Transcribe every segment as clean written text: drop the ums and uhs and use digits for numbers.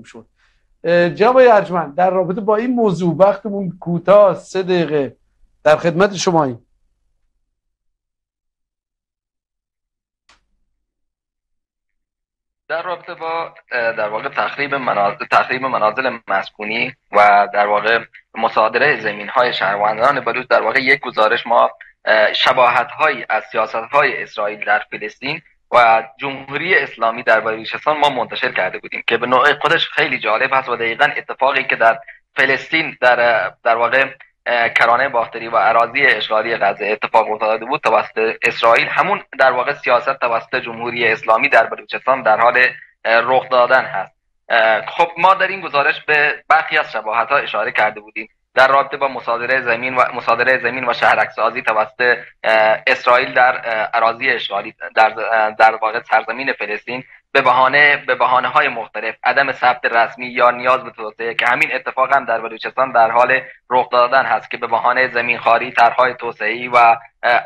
شد. جناب ارجمند، در رابطه با این موضوع، وقتمون کوتاه، 3 دقیقه در خدمت شماییم. در رابطه با در واقع تخریب منازل مسکونی و در واقع مصادره زمین‌های شهروندان بلوچ، در واقع یک گزارش ما شباهت‌هایی از سیاست‌های اسرائیل در فلسطین و جمهوری اسلامی در بلوچستان ما منتشر کرده بودیم که به نوع خودش خیلی جالب هست و دقیقاً اتفاقی که در فلسطین در واقع کرانه باختری و اراضی اشغالی غزه اتفاق افتاده بود توسط اسرائیل، همون در واقع سیاست توسط جمهوری اسلامی در بلوچستان در حال رخ دادن هست. خب ما در این گزارش به برخی از شباهت‌ها اشاره کرده بودیم در رابطه با مصادره زمین و شهرک‌سازی توسط اسرائیل در اراضی اشغالی در واقع سرزمین فلسطین به بهانه‌های مختلف، عدم ثبت رسمی یا نیاز به توسعه، که همین اتفاق هم در بلوچستان در حال رخ دادن هست که به بهانه زمینخواری، طرح‌های توسعه‌ای و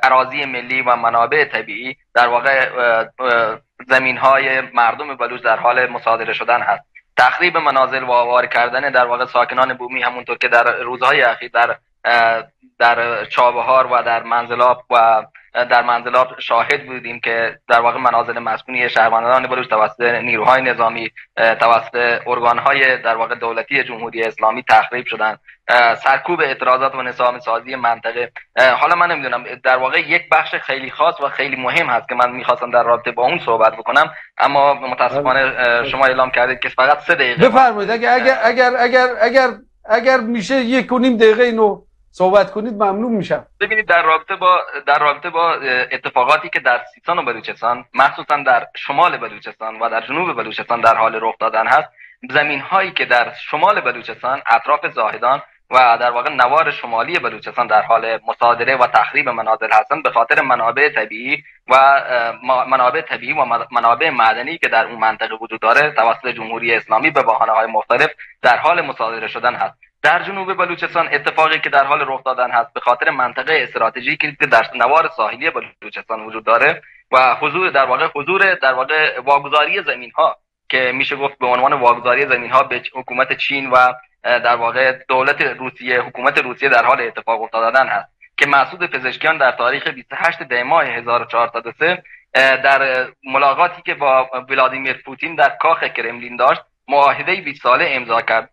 اراضی ملی و منابع طبیعی در واقع زمین‌های مردم بلوچ در حال مصادره شدن هست. تخریب منازل و آواره کردن در واقع ساکنان بومی، همونطور که در روزهای اخیر در چابهار و در منزلاب شاهد بودیم که در واقع منازل مسکونی شهروندان بلوچ توسط نیروهای نظامی، توسط ارگانهای در واقع دولتی جمهوری اسلامی تخریب شدن، سرکوب اعتراضات و نظام سازی منطقه. حالا من نمیدونم، در واقع یک بخش خیلی خاص و خیلی مهم هست که من میخواستم در رابطه با اون صحبت بکنم، اما متاسفانه شما اعلام کردید که فقط 3 دقیقه. بفرمایید. اگر میشه 1.5 دقیقه اینو صحبت کنید ممنون میشم. ببینید، در رابطه با اتفاقاتی که در سیستان و بلوچستان، مخصوصا در شمال بلوچستان و در جنوب بلوچستان در حال رخ دادن هست، زمین هایی که در شمال بلوچستان اطراف زاهدان و در واقع نوار شمالی بلوچستان در حال مصادره و تخریب منازل هستند، به خاطر منابع طبیعی و منابع معدنی که در اون منطقه وجود داره توسط جمهوری اسلامی به بهانه‌های مختلف در حال مصادره شدن هست. در جنوب بلوچستان اتفاقی که در حال رخ دادن هست به خاطر منطقه استراتژیکی که در نوار ساحلی بلوچستان وجود داره و حضور در واقع واگذاری زمین‌ها که میشه گفت به عنوان واگذاری زمین‌ها به حکومت چین و در واقع حکومت روسیه در حال اتفاق افتادن هست که مسعود پزشکیان در تاریخ 28 دی ماه 1403 در ملاقاتی که با ولادیمیر پوتین در کاخ کرملین داشت، معاهده 20 ساله امضا کرد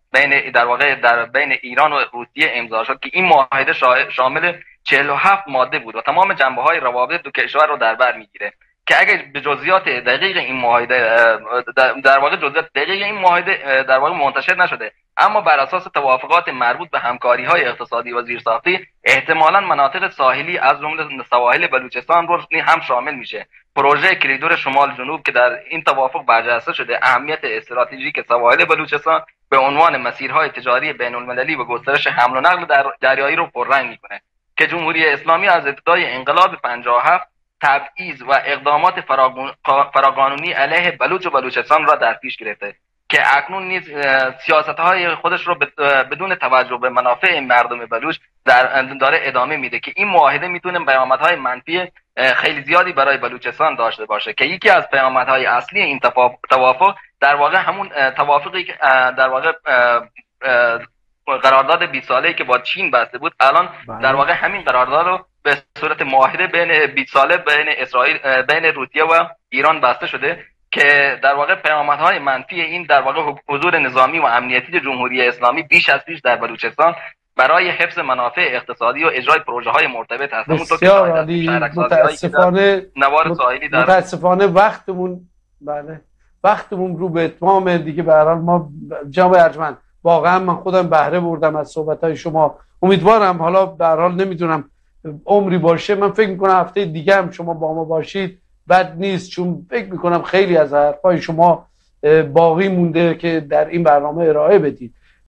بین ایران و روسیه امضا شد که این معاهده شامل 47 ماده بود و تمام جنبه‌های روابط دو کشور رو در بر میگیره که اگر به جزئیات دقیق این معاهده در واقع منتشر نشده، اما بر اساس توافقات مربوط به همکاری‌های اقتصادی و زیرساختی احتمالاً مناطق ساحلی از جمله سواحل بلوچستان رو هم شامل میشه. پروژه کریدور شمال جنوب که در این توافق برجسته شده، اهمیت استراتژیک سواحل بلوچستان به عنوان مسیرهای تجاری بین‌المللی و گسترش حمل و نقل دریایی رو پررنگ میکنه که جمهوری اسلامی از ابتدای انقلاب 57 تبعیض و اقدامات فراقانونی علیه بلوچ و بلوچستان را در پیش گرفته که اکنون نیز سیاست‌های خودش رو بدون توجه به منافع مردم بلوچ داره ادامه میده که این معاهده میتونه پیامدهای منفی خیلی زیادی برای بلوچستان داشته باشه که یکی از پیامدهای اصلی این توافق در واقع همون توافقی که در واقع قرارداد 20 ساله‌ای که با چین بسته بود، الان در واقع همین قرارداد رو به صورت معاهده بین 20 ساله بین روسیه و ایران بسته شده که در واقع پیامدهای منفی این در واقع حضور نظامی و امنیتی جمهوری اسلامی بیش از پیش در بلوچستان برای حفظ منافع اقتصادی و اجرای پروژه‌های مرتبط هست. بسیار عالی. متاسفانه وقتمون رو به اتمام دیگه. به هر حال ما جناب ارجمند واقعا من خودم بهره بردم از صحبت‌های شما. امیدوارم حالا به هر حال نمیدونم عمری باشه، من فکر می‌کنم هفته دیگه هم شما با ما باشید بد نیست، چون فکر می‌کنم خیلی از حرفای شما باقی مونده که در این برنامه ارائه بدید.